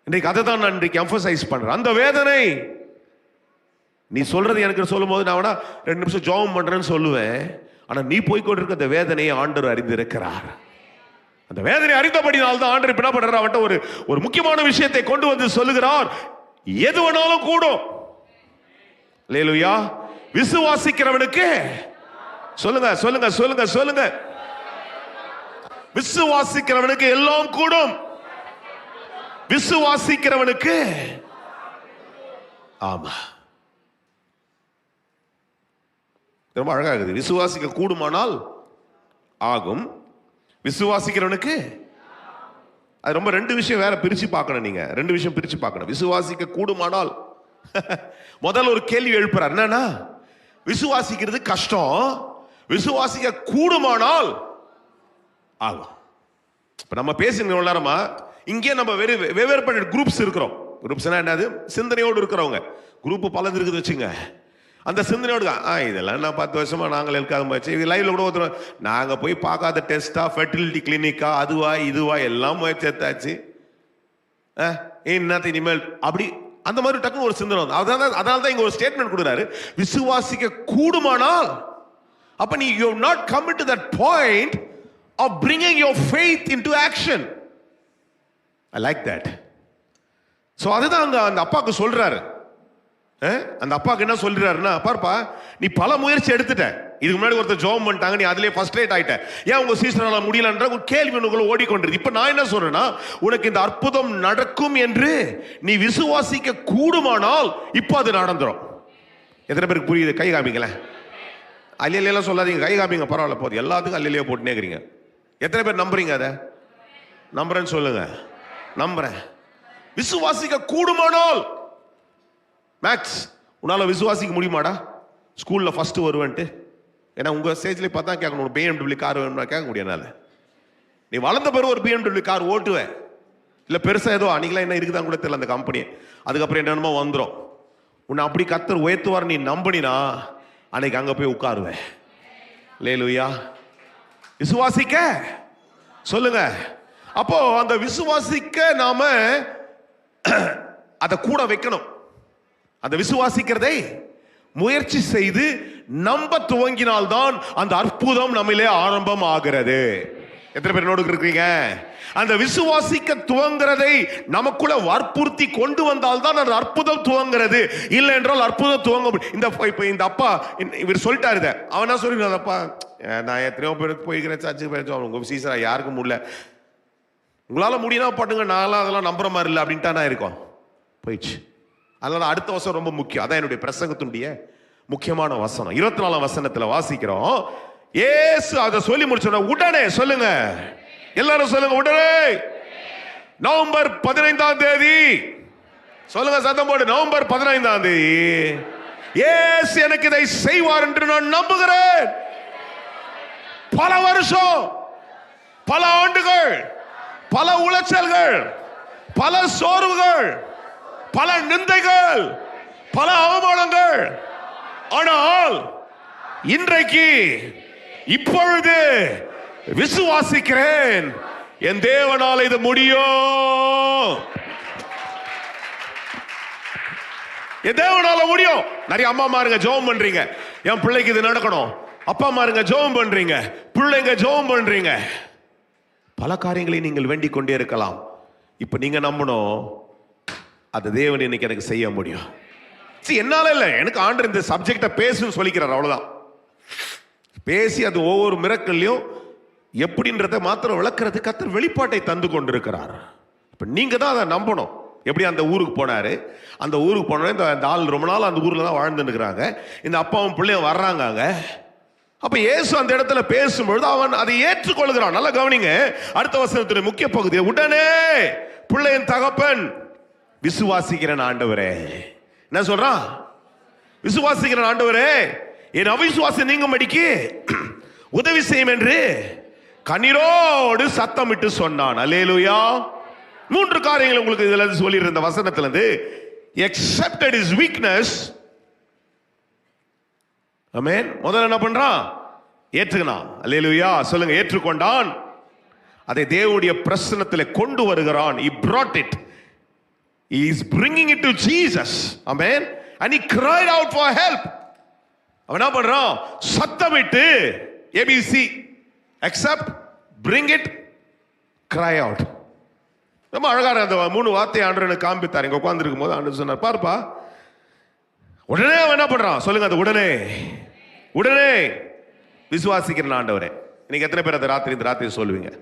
இன்றைக்கு அதை தான் நான் இன்றைக்கு எம்பசைஸ் பண்றேன். அந்த வேதனை நீ சொல்றது எனக்கு சொல்லும் போது நான் வேணா 2 நிமிஷம் ஜெபம் பண்றேன்னு சொல்லுவேன். ஆனா நீ போய்கொண்டிருக்க அந்த வேதனையை ஆண்டவர் அறிந்திருக்கிறார். அந்த வேதனை அறிந்தபடினால் தான் ஆண்டவர் என்ன பண்றார், அவன்கிட்ட ஒரு முக்கியமான விஷயத்தை கொண்டு வந்து சொல்லுகிறார். எது வேணாலும் கூடும். அல்லேலூயா. விசுவாசிக்கிறவனுக்கு சொல்லுங்க சொல்லுங்க சொல்லுங்க சொல்லுங்க, விசுவாசிக்கிறவனுக்கு எல்லாம் கூடும். விசுவாசிக்கிறவனுக்கு ஆமா, ரொம்ப அழகா இருக்குது. விசுவாசிக்க கூடுமானால் ஆகும், விசுவாசிக்கிறவனுக்கு. அது ரொம்ப 2 விஷயம் வேற பிரிச்சு பார்க்கணும். நீங்க 2 விஷயம் பிரிச்சு பார்க்கணும். விசுவாசிக்க கூடுமானால் முதல்ல ஒரு கேள்வி எழுப்புறார். என்னன்னா, விசுவாசிக்கிறது கஷ்டம், விசுவாசிக்க கூடுமானால் ஆகும். இப்ப நம்ம பேசின நேரமா இங்கே நம்ம வெவ்வேறு குரூப்ஸ் இருக்கிறோம். குரூப்ஸ்னா என்னது? சிந்தனையோடு இருக்கிறவங்க. குரூப் பலது இருக்குது வச்சுங்க. அந்த சிந்தனையோடு இதெல்லாம் நான் 10 வருஷமா நாங்கள் இருக்காக போச்சு. இது லைவ்ல கூட ஒருத்தர், நாங்க போய் பார்க்காத டெஸ்டா, ஃபெர்டிலிட்டி கிளினிக்கா, அதுவா இதுவா எல்லாம் முயற்சி எடுத்தாச்சு, என்னத்த இனிமேல் அப்படி அந்த மாதிரி டக்குன்னு ஒரு சிந்தனை வந்து. அதனால தான் இங்க ஒரு ஸ்டேட்மெண்ட் கொடுக்குறாரு, விசுவாசிக்க கூடுமானால். அப்ப நீ you have not come to that point of bringing your faith into action. I like that. So அதுதான் அங்க அந்த அப்பாவுக்கு சொல்றாரு. அந்த அப்பாவுக்கு என்ன சொல்றாருன்னா, பாருப்பா நீ பல முயற்சி எடுத்துட்ட, இதுக்கு முன்னாடி ஒருத்தர் ஜெபம் பண்ணிட்டாங்க, நீ அதிலே ஃபர்ஸ்ட் ரேட் ஆயிட்ட, ஏன் உங்க சீசனால முடியலன்ற ஒரு கேள்வி உனக்குள்ள ஓடிக்கொண்டிருக்கு. இப்ப நான் என்ன சொல்றேன்னா, உனக்கு இந்த அற்புதம் நடக்கும் என்று நீ விசுவாசிக்க கூடுமானால் இப்ப அது நடந்துரும். எத்தனை பேருக்கு புரியுது? கை காமிங்களேன். அல்லையெல்லாம் சொல்லாதீங்க, கை காமிங்க, பரவாயில்ல போதும். எல்லாத்துக்கும் அல்லையிலேயே போட்டுனே இருக்கிறீங்க. எத்தனை பேர் நம்புறீங்க? அதை நம்புறேன்னு சொல்லுங்க. நம்புறேன். விசுவாசிக்க கூடுமானால். மேக்ஸ், உன்னால விசுவாசிக்க முடியுமாடா ஸ்கூல்ல ஃபர்ஸ்ட் வருவேன்ட்டு? ஏன்னா உங்க ஸ்டேஜ்ல பார்த்தா கேட்கணும், ஒரு BMW கார் வேணும்னா கேட்க முடியாது. நீ வளர்ந்த பிறகு ஒரு BMW கார் ஓட்டுவேன், இல்ல பெருசா ஏதோ அன்னைக்கெல்லாம் என்ன இருக்குதான் கூட தெரியல அந்த கம்பெனி. அதுக்கப்புறம் என்னென்னமோ வந்துடும். உன்னை அப்படி கர்த்தர் உயர்த்துவார் நீ நம்பினா, அன்னைக்கு அங்க போய் உட்காருவேன். அல்லேலூயா. விசுவாசிக்க சொல்லுங்க. அப்போ அந்த விசுவாசிக்க நாம அதை கூட வைக்கணும். அந்த விசுவாசிக்கிறதை முயற்சி செய்து நம்ப துவங்கினால்தான் அந்த அற்புதம் நம்மிலே ஆரம்பம் ஆகிறது. எத்தனை பேர் நோடு இருக்கீங்க? அந்த விசுவாசிக்க துவங்கிறதை நமக்குள்ள வற்புறுத்தி கொண்டு வந்தால்தான் அந்த அற்புதம் துவங்கிறது. இல்லை என்றால் அற்புதம் துவங்க. இந்த அப்பா இவர் சொல்லிட்டாரு, அவன் என்ன சொல்லி, அப்பா நான் எத்தனையோ பேருக்கு போய்க்கிறேன், சர்ச்சுக்கு போயிருச்சோம், உங்க சீசரா யாருக்கும் முடியல, உங்களால முடியும்னா பாட்டுங்க, நான்லாம் அதெல்லாம் நம்புற மாதிரி இல்லை அப்படின்ட்டா நான் இருக்கோம் போயிடுச்சு. அதனால அடுத்த வசனம் ரொம்ப முக்கியம். அதான் என்னுடைய பிரசங்கத்தினுடைய முக்கியமான வசனம். 24ஆம் வசனத்துல வாசிக்கிறோம். இயேசு அதை சொல்லி முடிச்சோன்னா உடனே சொல்லுங்க, எல்லாரும் சொல்லுங்க, உடனே நவம்பர் 15ஆம் தேதி சொல்லுங்க, சத்தம் போடு, நவம்பர் 15ஆம் தேதி இயேசு எனக்கு இதை செய்வார் என்று நான் நம்புகிறேன். பல வருஷம், பல ஆண்டுகள், பல உளைச்சல்கள், பல சோர்வுகள், பல நிந்தைகள், பல அவமானங்கள், ஆனால் இன்றைக்கு இப்பொழுது விசுவாசிக்கிறேன், என் தேவனால் இது முடியும், என் தேவனால முடியும். நிறைய அம்மா மாருங்க ஜெபம் பண்றீங்க, என் பிள்ளைக்கு இது நடக்கணும். அப்பா மாருங்க ஜெபம் பண்றீங்க, பிள்ளைங்க ஜெபம் பண்றீங்க. பல காரியங்களை நீங்கள் வேண்டிக் கொண்டே இருக்கலாம். இப்ப நீங்க நம்பணும், அது தேவன் இன்னைக்கு எனக்கு செய்ய முடியும். என்னால இல்ல, எனக்கு ஆண்டவர் இந்த சப்ஜெக்ட பேசுன்னு சொல்லிக்கிறார், அவ்வளவுதான். பேசி அது ஒவ்வொரு மிரக்கல்லையும் எப்படின்றத மாத்திரம் விளக்குறது கர்த்தர் வெளிப்பாட்டை தந்து கொண்டிருக்கிறார். இப்ப நீங்க தான் அதை நம்பணும். எப்படி அந்த ஊருக்கு போனாரு, அந்த ஊருக்கு போன இந்த ஆள் ரொம்ப நாள் அந்த ஊர்ல தான் வாழ்ந்துருக்கிறாங்க. இந்த அப்பாவும் பிள்ளையும் வர்றாங்க, அப்ப இயேசு அந்த இடத்துல பேசும்பொழுது அவன் அதை ஏற்றுக்கொள்கிறான். நல்லா கவனிங்க, அடுத்த வசனத்தின் முக்கிய பகுதி. உடனே பிள்ளையின் தகப்பன் விசுவாசிக்கிறேன் ஆண்டவரே. என்ன சொல்றான்? விசுவாசிக்கிறேன் ஆண்டவரே, என் அவிசுவாசம் நீங்கும்படிக்கு உதவி செய்யும் என்று கண்ணீரோடு சத்தமிட்டு சொன்னான். அல்லேலூயா. 3 காரியங்கள் உங்களுக்கு இதுல சொல்லி இருந்த வசனத்துல இருந்து accepted his weakness. ஆமென். முதல்ல என்ன பண்றான்? ஏற்றுக்கணும். அல்லேலூயா சொல்லுங்க. ஏற்றுக்கொண்டான். அதை தேவனுடைய பிரசன்னத்திலே கொண்டு வருகிறான். he brought it, he is bringing it to Jesus. Amen. and he cried out for help. அவன் என்ன பண்றான்? சத்தமிட்டு ABC, accept, bring it, cry out. ரொம்ப அழகான அந்த 3 வார்த்தை ஆண்டவர் காண்பித்தார். இங்க உட்கார்ந்து இருக்கும் போது ஆண்டவர் சொன்னார், பாருப்பா. உடனே அவன் என்ன பண்றான்? சொல்லுங்க. அது உடனே விசுவாசிக்கிறேன் ஆண்டவரே. இன்னைக்கு எத்தனை பேர் அந்த ராத்திரி சொல்லுவீங்க?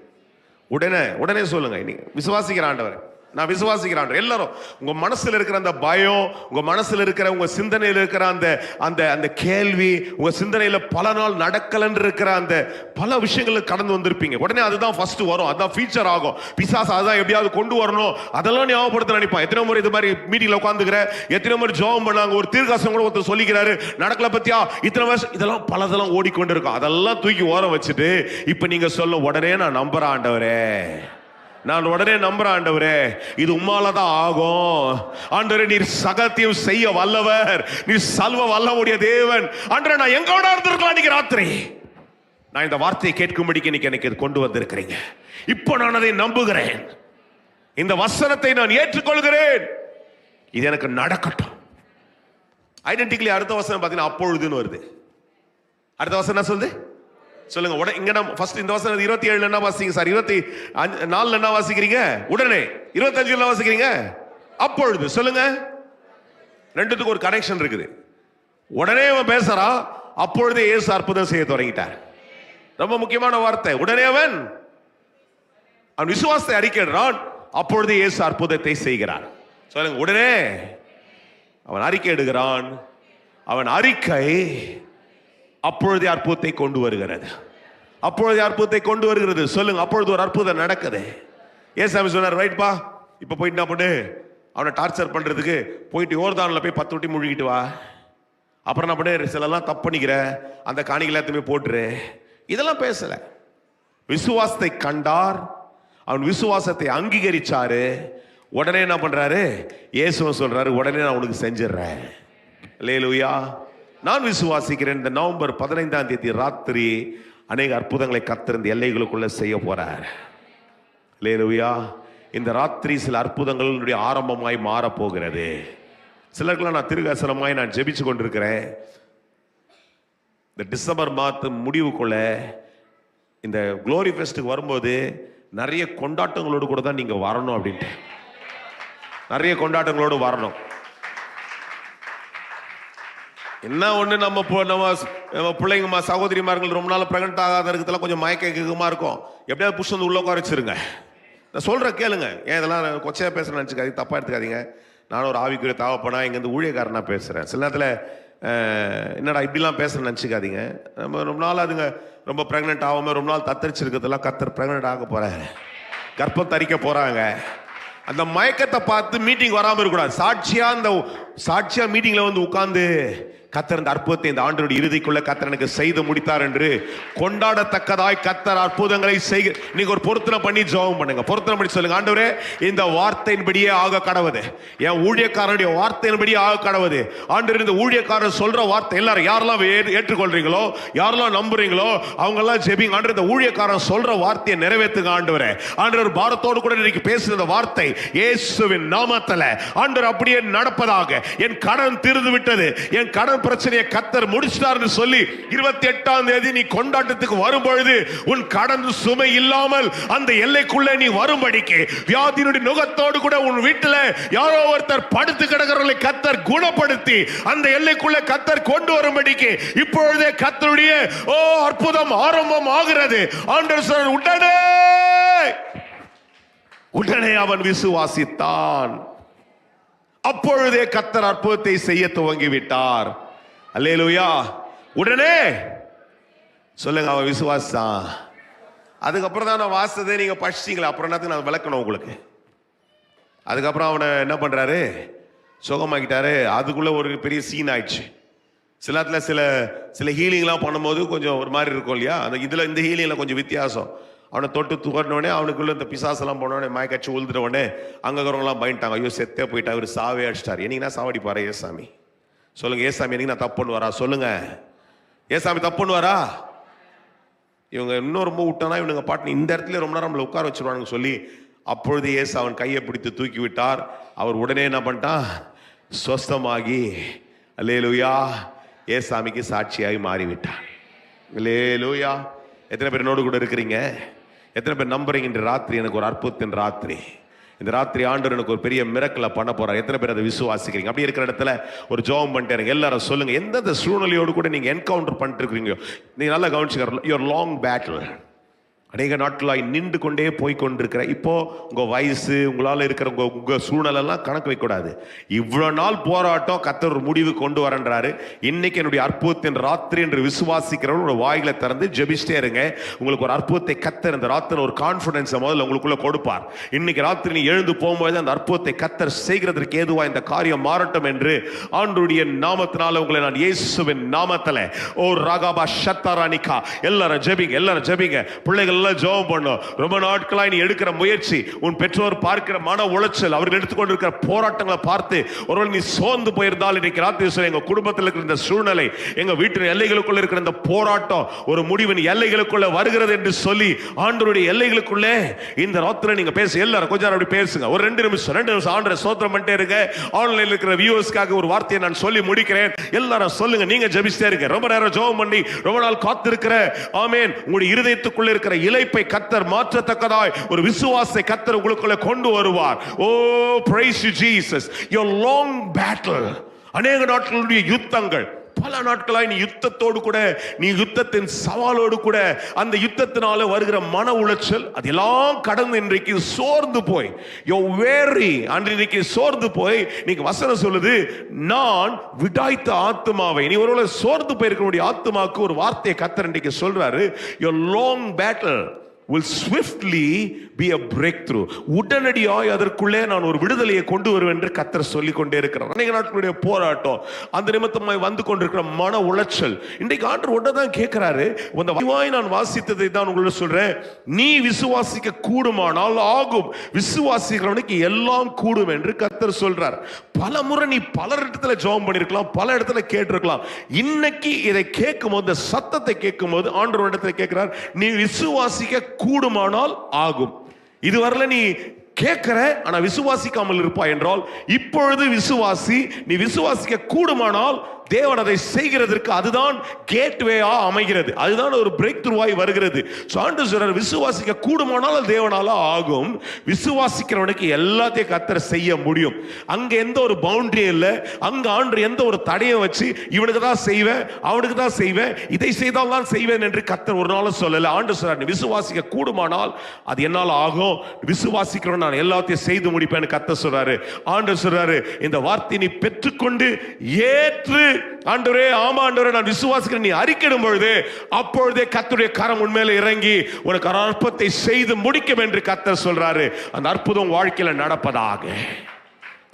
உடனே சொல்லுங்க. இன்னைக்கு விசுவாசிக்கிற ஆண்டவரே, நான் விசுவாசிக்கிறேன். எல்லாரும் உங்க மனசுல இருக்கிற அந்த பயம், உங்க மனசுல இருக்கிற, உங்க சிந்தனையில இருக்கிற அந்த அந்த அந்த கேள்வி, உங்க சிந்தனையில பல நாள் நடக்கலன்னு இருக்கிற அந்த பல விஷயங்களுக்கு கடந்து வந்திருப்பீங்க. உடனே அதுதான் ஃபர்ஸ்ட் வரும், அதுதான் ஃபீச்சர் ஆகும். பிசாசு அதான் எப்படியாவது கொண்டு வரணும், அதெல்லாம் ஞாபகப்படுத்த நினைப்பான். எத்தனை முறை இது மாதிரி மீட்டிங்ல உட்காந்துக்கிற, எத்தனை முறை ஜெபம் பண்ணாங்க, ஒரு தீர்க்காசம் கூட ஒருத்தர் சொல்லிக்கிறாரு, நடக்கல பத்தியா, இத்தனை வருஷம் இதெல்லாம் பலதெல்லாம் ஓடிக்கொண்டு இருக்கும். அதெல்லாம் தூக்கி ஓரம் வச்சுட்டு இப்ப நீங்க சொல்ல, உடனே நான் நம்புறேன் ஆண்டவரே, நான் உடனே நம்புறேன் ஆண்டவரே, இது உம்மாலதான் ஆகும். ஆண்டவரே, நீர் சகலத்தையும் செய்ய வல்லவர், நீர் சல்வ வல்லமுடைய தேவன். ஆண்டவரே, நான் எங்கோட இருந்திருக்கலாம் இன்னைக்கு ராத்திரி. நான் இந்த வார்த்தையை கேட்கும்படிக்கு இன்னைக்கு எனக்கு கொண்டு வந்திருக்கிறீங்க. இப்போ நான் அதை நம்புகிறேன். இந்த வசனத்தை நான் ஏற்றுக்கொள்கிறேன். இது எனக்கு நடக்கட்டும். ஐடென்டிக்கலி அடுத்த வசனம் பார்த்தீங்கன்னா அப்பொழுதுன்னு வருது. அடுத்த வசனம் என்ன சொல்லுது? சொல்லுங்க. இங்க நம்ம ஃபர்ஸ்ட் இந்த வசனம் 27 என்ன வாசிக்கிறீங்க சார்? 24 என்ன வாசிக்கிறீங்க? உடனே. 25 என்ன வாசிக்கிறீங்க? அப்பொழுது. சொல்லுங்க. ரெண்டுத்துக்கு ஒரு கனெக்ஷன் இருக்குது. உடனே அவன் பேசுறா, அப்பொழுதே இயேசு அற்புதம் செய்ய தொடங்கிட்டார். ரொம்ப முக்கியமான வார்த்தை. உடனே அவன் விசுவாசத்தை அறிக்கையிடுறான், அப்பொழுதே இயேசு அற்புதத்தை செய்கிறார். சொல்லுங்க. உடனே அவன் அறிக்கை எடுக்கிறான். அவன் அறிக்கை அப்பொழுதே அற்புதத்தை கொண்டு வருகிறது. அப்பொழுதே அற்புதத்தை கொண்டு வருகிறது. சொல்லுங்க. அப்பொழுது ஒரு அற்புதம் நடக்குது. ஏசாமி சொன்னார், ரைட்பா, இப்ப போயிட்டு என்ன பண்ணு, அவனை டார்ச்சர் பண்றதுக்கு போயிட்டு யோர்தான்ல போய் 10 தொட்டி முழுகிட்டு வா. அப்புறம் என்ன பண்ணு, சிலெல்லாம் தப்பு பண்ணிக்கிற, அந்த காணிகள் எல்லாத்தையுமே போட்டுரு. இதெல்லாம் பேசல. விசுவாசத்தை கண்டார், அவன் விசுவாசத்தை அங்கீகரிச்சாரு. உடனே என்ன பண்றாரு? இயேசுவும் சொல்றாரு, உடனே நான் உனக்கு செஞ்சிடறேன். அல்லேலூயா. நான் விசுவாசிக்கிறேன். இந்த நவம்பர் 15ஆம் தேதி ராத்திரி அநேக அற்புதங்களை கர்த்தர் இந்த எல்லைகளுக்குள்ள செய்ய போறார். அல்லேலூயா. இந்த ராத்திரி சில அற்புதங்களுடைய ஆரம்பமாய் மாறப்போகிறது. சிலருக்கெல்லாம் நான் திருகசனமாய் நான் ஜெபிச்சு கொண்டிருக்கிறேன். இந்த டிசம்பர் மாதம் முடிவுக்குள்ள இந்த குளோரி ஃபெஸ்ட்டுக்கு வரும்போது நிறைய கொண்டாட்டங்களோடு கூட தான் நீங்க வரணும் அப்படின்ட்டு. நிறைய கொண்டாட்டங்களோடு வரணும். என்ன ஒண்ணு, நம்ம பிள்ளைங்க சகோதரிமார்கள் ரொம்ப நாள் பிரெக்னென்ட் ஆகாத இருக்கிறதுல கொஞ்சம் மயக்கமா இருக்கும். எப்படியாவது புஷ் வந்து உள்ள உட்கார வச்சிருங்க. நான் சொல்ற கேளுங்க. ஏன் இதெல்லாம் கொச்சையா பேசுறேன்னு நினைச்சுக்காதீங்க, தப்பா எடுத்துக்காதீங்க. நானும் ஒரு ஆவிக்குரிய தாவப்பனா இங்கேருந்து ஊழியக்காரனா பேசுறேன். சில நேரத்தில் என்னடா இப்படிலாம் பேசுறேன்னு நினச்சிக்காதீங்க. நம்ம ரொம்ப நாள் அதுங்க ரொம்ப ப்ரெக்னென்ட் ஆகாம ரொம்ப நாள் தத்தரிச்சிருக்கிறதுலாம் கர்த்தர் ப்ரெக்னென்ட் ஆக போறாங்க, கர்ப்பம் தரிக்க போறாங்க. அந்த மயக்கத்தை பார்த்து மீட்டிங் வராமல் இருக்கக்கூடாது. சாட்சியா மீட்டிங்ல வந்து உட்கார்ந்து கர்த்தர் இந்த அற்புதத்தை இந்த ஆண்டவருடைய இறுதிக்குள்ள கர்த்தர் எனக்கு செய்து முடித்தார் என்று கொண்டாடத்தக்கதாய் கர்த்தர் அற்புதங்களை செய்க. நீங்க ஒரு பொருத்தனை பண்ணி ஜெபம் பண்ணுங்க. பொருத்தனை பண்ணி சொல்லுங்க, ஆண்டவரே இந்த வார்த்தையின்படியே ஆக கடவுது, என் ஊழியக்காரனுடைய வார்த்தையின்படியே ஆக கடவுது. ஆண்டவர் இந்த ஊழியக்காரர் சொல்ற வார்த்தை எல்லாரும் யாரெல்லாம் ஏற்றுக்கொள்றீங்களோ, யாரெல்லாம் நம்புறீங்களோ அவங்க எல்லாம் ஜெபிங்க. ஆண்டவர் இந்த ஊழியக்காரன் சொல்ற வார்த்தையை நிறைவேற்றுங்க ஆண்டவரே. ஆண்டவர் பாரத்தோடு கூட இன்னைக்கு பேசுற வார்த்தை இயேசுவின் நாமத்துல ஆண்டவர் அப்படியே நடப்பதாக. என் கடன் தீர்ந்து விட்டது, என் கடன் பிரச்சனையை கர்த்தர் முடிச்சிட்டார்னு சொல்லி 28ஆம் தேதி நீ கொண்டாட்டத்துக்கு வரும்பொழுது உன் கடன் சுமை இல்லாமல் அந்த எல்லைக்குள்ளே நீ வரும்படிக்கு வியாதியினுடைய நுகத்தோடு கூட உன் வீட்டில் யாரோ ஒருத்தர் படுத்து கிடக்கிறவர்களை கர்த்தர் குணப்படுத்தி அந்த எல்லைக்குள்ளே கர்த்தர் கொண்டு வரும்படிக்கு இப்பொழுதே கர்த்தருடைய அற்புதம் ஆரம்பம் ஆகிறது. ஆண்டவர் சொன்னார், உடனே அவன் விசுவாசித்தான். அப்பொழுதே கர்த்தர் அற்புதத்தை செய்ய துவங்கி விட்டார். அல்லேலூயா. உடனே சொல்லுங்க, அவன் விசுவாசம். அதுக்கப்புறம் தான் நான் வாசதே நீங்க படிச்சிட்டீங்களா, அப்புறம் என்னத்துக்கு நான் விளக்கணும் உங்களுக்கு. அதுக்கப்புறம் அவனை என்ன பண்றாரு, சுகமாக்கிட்டாரு. அதுக்குள்ள ஒரு பெரிய சீன் ஆயிடுச்சு. சில இடத்துல சில ஹீலிங்லாம் பண்ணும்போது கொஞ்சம் ஒரு மாதிரி இருக்கும் இல்லையா, அந்த இந்த ஹீலிங்ல கொஞ்சம் வித்தியாசம். அவனை தொட்டு துகர்னோடனே அவனுக்குள்ள இந்த பிசாசெல்லாம் போனோடனே மயக்கச்சு உழுதுனோடனே அங்கே இருக்கிறவங்களாம் பயன்ட்டாங்க. ஐயோ செத்தே போயிட்டா, அவர் சாவே அடிச்சிட்டாரு. என்னைக்குன்னா சாவடிப்பாரு ஏசாமி. சொல்லுங்க, ஏசாமி என்னைக்கு நான் தப்பு பண்ணுவாரா? சொல்லுங்க, ஏசாமி தப்பு பண்ணுவாரா? இவங்க இன்னும் ரொம்ப விட்டானா இவனுங்க பாட்டு இந்த இடத்துல ரொம்ப நேரம் நம்மளை உட்கார வச்சிருவானுங்க சொல்லி, அப்பொழுது ஏசு அவன் கையை பிடித்து தூக்கி விட்டார். அவர் உடனே என்ன பண்ணிட்டான், சொஸ்தமாகி அல்லேலூயா ஏசாமிக்கு சாட்சியாகி மாறிவிட்டான். அல்லேலூயா. எத்தனை பேர் என்னோடு கூட இருக்கிறீங்க? எத்தனை பேர் நம்புறீங்க இந்த ராத்திரி எனக்கு ஒரு அற்புதத்தின் ராத்திரி, இந்த ராத்திரி ஆண்டவர் எனக்கு ஒரு பெரிய மிரக்கலை பண்ண போறார்? எத்தனை பேர் அதை விசுவாசிக்கிறீங்க? அப்படி இருக்கிற இடத்துல ஒரு ஜெபம் பண்ணிட்டு எல்லாரும் சொல்லுங்க, எந்தெந்த சூழ்நிலையோடு கூட நீங்க என்கவுண்டர் பண்ணிட்டு இருக்கீங்க, நீங்க நல்லா கவனிச்சுக்க. யுவர் லாங் பேட்டில், அநேக நாட்களாய் நின்று கொண்டே போய் கொண்டிருக்கிற, இப்போ உங்க வயசு, உங்களால இருக்கிற உங்க சூழ்நிலை எல்லாம் கணக்கு வைக்கூடாது. இவ்வளவு நாள் போராட்டம் கர்த்தர் ஒரு முடிவு கொண்டு வரன்றாரு. இன்னைக்கு என்னுடைய அற்புதத்தின் ராத்திரி என்று விசுவாசிக்கிறவங்க வாயில திறந்து ஜெபிச்சிட்டே இருங்க. உங்களுக்கு ஒரு அற்புதத்தை கர்த்தர் இந்த ராத்திரி ஒரு கான்பிடன்ஸை முதல்ல உங்களுக்குள்ள கொடுப்பார். இன்னைக்கு ராத்திரி நீ எழுந்து போகும்போது அந்த அற்புதத்தை கர்த்தர் செய்கிறதற்கு ஏதுவா இந்த காரியம் மாறட்டும் என்று ஆண்டவருடைய நாமத்தினால உங்களை நான் இயேசுவின் நாமத்திலே ஓ ராகாபா ஷத்தரானிகா எல்லாரும் ஜெபிங்க, எல்லாரும் ஜெபிங்க. பிள்ளைகள் ஜெபம் பண்ணும். ரொம்ப நாட்களாய் நீ எடுக்கிற முயற்சி, உன் பெற்றோர் பார்க்கிற மன உளைச்சல், அவர்கள் எடுத்துக்கொண்டிருக்கிற போராட்டங்களை பார்த்து ஒருவேளை நீ சோர்ந்து போயிருந்தால் இன்னைக்கு ராத்திரி சொல்ல, எங்க குடும்பத்தில் இருக்கிற இந்த சூழ்நிலை, எங்க வீட்டின் எல்லைகளுக்குள்ள இருக்கிற இந்த போராட்டம் ஒரு முடிவின் எல்லைகளுக்குள்ள வருகிறது என்று சொல்லி ஆண்டவருடைய எல்லைகளுக்குள்ளே இந்த ராத்திரி நீங்க பேச. எல்லாரும் கொஞ்சம் அப்படி பேசுங்க. ஒரு 2 நிமிஷம் ஆண்டவரை ஸ்தோத்திரம் பண்ணிட்டே இருங்க. ஆன்லைன்ல இருக்கிற வியூவர்ஸ்க்காக ஒரு வார்த்தையை நான் சொல்லி முடிக்கிறேன். எல்லாரும் சொல்லுங்க, நீங்க ஜெபிச்சிட்டே இருங்க. ரொம்ப நேரம் ஜெபம் பண்ணி ரொம்ப நாள் காத்திருக்கிற, ஆமென், உங்களுடைய இருதயத்துக்குள்ள இருக்கிற இலைப்பை கர்த்தர் மாற்றத்தக்கதாய் ஒரு விசுவாசத்தை கர்த்தர் உங்களுக்குள்ள கொண்டு வருவார். ஓ praise you Jesus. Your long battle, அநேக நாட்களுடைய யுத்தங்கள், பல நாட்களாய் நீ யுத்தத்தோடு கூட, நீ யுத்தத்தின் சவாலோடு கூட, அந்த யுத்தத்தினால வருகிற மன உளைச்சல் அதெல்லாம் கடந்து இன்றைக்கு சோர்ந்து போய் இன்றைக்கு சோர்ந்து போய் நீங்க வசனம் சொல்லுது, நான் விடாய்த்த ஆத்துமாவை, நீ ஒருவேளை சோர்ந்து போயிருக்கக்கூடிய ஆத்துமாவுக்கு ஒரு வார்த்தையை கர்த்தர் இன்றைக்கு சொல்றாரு. Your long battle will swiftly be a breakthrough. உடனடியாய் அதற்குள்ளே நான் ஒரு விடுதலையை கொண்டு வருவேன் என்று கர்த்தர் சொல்லிக் கொண்டே இருக்கிறார். அநேக நாட்களுடைய போராட்டம், அந்த நிமித்தமாய் வந்து கொண்டிருக்கிற மன உளைச்சல், இன்றைக்கு ஆண்டவர் ஒன்றைதான் கேட்கிறாரு. அந்த வாய் நான் வாசித்ததை தான் உங்களுக்கு சொல்றேன். நீ விசுவாசிக்க கூடுமானால் ஆகும், விசுவாசிக்கிறவனுக்கு எல்லாம் கூடும் என்று கர்த்தர் சொல்றார். பல முறை நீ பல இடத்துல ஜெபம் பண்ணிருக்கலாம், பல இடத்துல கேட்டிருக்கலாம். இன்னைக்கு இதை கேட்கும் போது, சத்தத்தை கேட்கும் போது ஆண்டவர் இடத்துல கேட்கிறார், நீ விசுவாசிக்க கூடுமானால் ஆகும். இதுவரையில நீ கேட்கிற ஆனா விசுவாசிக்காமல் இருப்பாய் என்றால், இப்பொழுது விசுவாசி. நீ விசுவாசிக்க கூடுமானால் தேவன் அதை செய்கிறதற்கு அதுதான் கேட்வேயா அமைகிறது, அதுதான் ஒரு பிரேக் த்ரூவாய் வருகிறது. விசுவாசிக்க கூடுமானால் தேவனால ஆகும், விசுவாசிக்கிறவனுக்கு எல்லாத்தையும் கர்த்தர் செய்ய முடியும். அங்க எந்த ஒரு பவுண்டரி இல்லை, அங்க ஆண்டு எந்த ஒரு தடையை வச்சு இவனுக்கு தான் செய்வேன், அவனுக்கு தான் செய்வேன், இதை செய்தால் தான் செய்வேன் என்று கர்த்தர் ஒரு நாளும் சொல்லல. ஆண்டு சொல்றார், விசுவாசிக்க கூடுமானால் அது என்னால் ஆகும், விசுவாசிக்கிறவன் நான் எல்லாத்தையும் செய்து முடிப்பேன் கர்த்தர் சொல்றாரு. ஆண்டு சொல்றாரு, இந்த வார்த்தை நீ பெற்றுக்கொண்டு ஏற்று, ஆண்டவரே ஆமா ஆண்டவரே நான் விசுவாசிக்கிறேன் நீ அறிக்கையிடும் பொழுது, அப்பொழுதே கர்த்தருடைய கரம் உன்மேல இறங்கி உனக்கு அற்புதத்தை செய்து முடிக்கும் என்று கர்த்தர் சொல்றாரு. அந்த அற்புதம் வாழ்க்கையில நடப்பதாக.